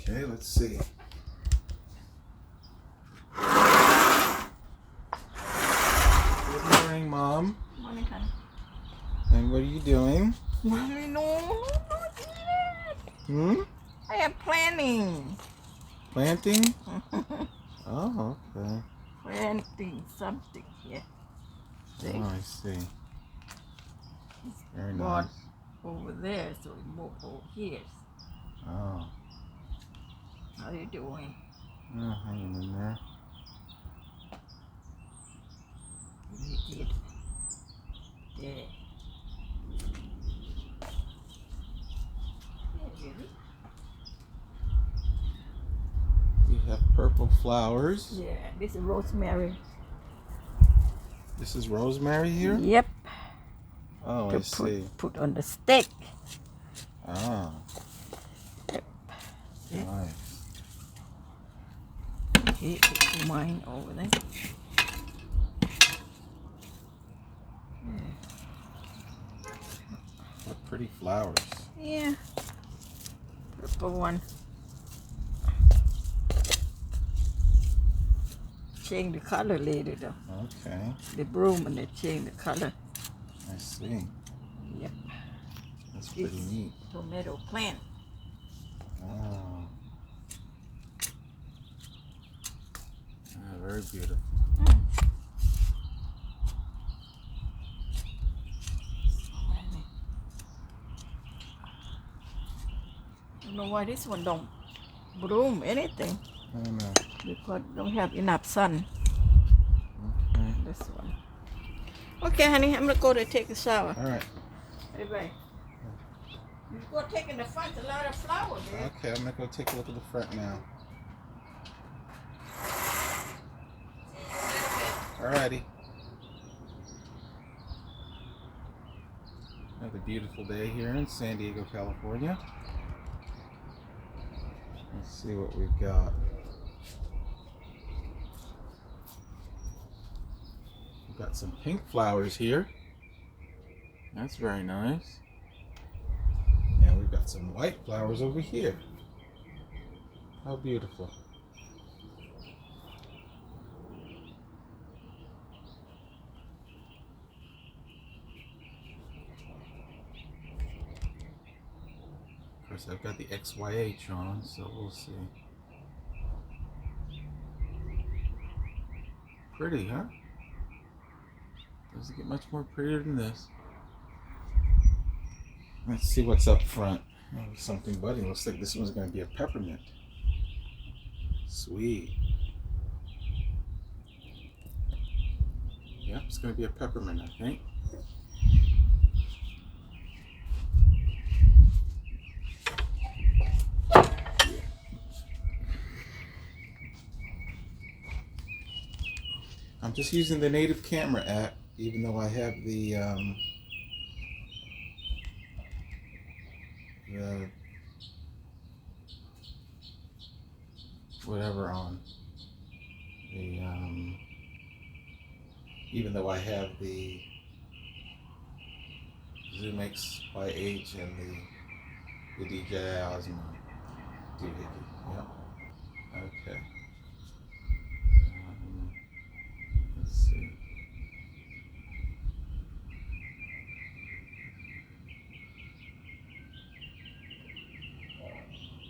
Okay, let's see. Good morning, Mom. Morning, honey. And what are you doing? Mommy, no, not yet. I am planning. Planting? Oh, okay. Planting something here. See? Oh, I see. Very Brought nice. over there, so we move over here. Oh. How you doing? Oh, hanging in there. You did. There. Yeah, really? We have purple flowers. Yeah, this is rosemary. This is rosemary here? Yep. Oh, I see. Put on the stick. Ah. Yep. Nice. Okay, put mine over there. What pretty flowers. Yeah. Purple one. Change the color later though. Okay. The broom and they change the color. I see. Yep. That's pretty neat. Tomato plant. Oh. Ah, very beautiful. I don't know why this one don't bloom anything. I don't know. Because don't have enough sun. Okay. This one. Okay, honey, I'm gonna go to take a shower. All right. Bye bye. You go take in the front a lot of flowers there. Okay, I'm gonna go take a look at the front now. Alrighty. Another beautiful day here in San Diego, California. Let's see what we've got. We've got some pink flowers here. That's very nice. And we've got some white flowers over here. How beautiful. Of course, I've got the XYH on, so we'll see. Pretty, huh? Doesn't get much more prettier than this. Let's see what's up front. Oh, something budding. Looks like this one's going to be a peppermint. Sweet. Yep, it's going to be a peppermint, I think. I'm just using the native camera app, even though I have the whatever on. The even though I have the Zoom XYH and the DJI OM doohickey. Yep. Okay.